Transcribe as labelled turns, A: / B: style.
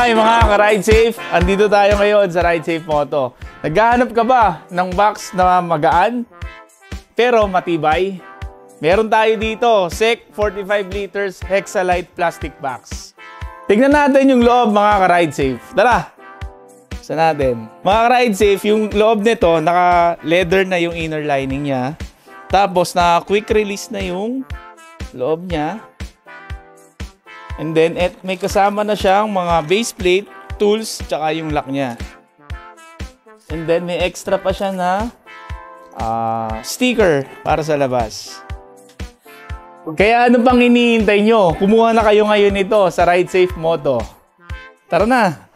A: Hi mga ka-Ride Safe! Andito tayo ngayon sa Ride Safe Moto. Naghahanap ka ba ng box na magaan pero matibay? Meron tayo dito, SEC 45 liters Hexalite plastic box. Tignan natin yung loob mga ka-Ride Safe. Tara! Saan natin? Mga ka-Ride Safe, yung loob nito, naka-leather na yung inner lining niya. Tapos naka-quick release na yung loob niya. And then, may kasama na siyang mga base plate, tools, tsaka yung lock niya. And then, may extra pa siya na sticker para sa labas. Kaya ano pang hinihintay nyo? Kumuha na kayo ngayon ito sa Ride Safe Moto. Tara na!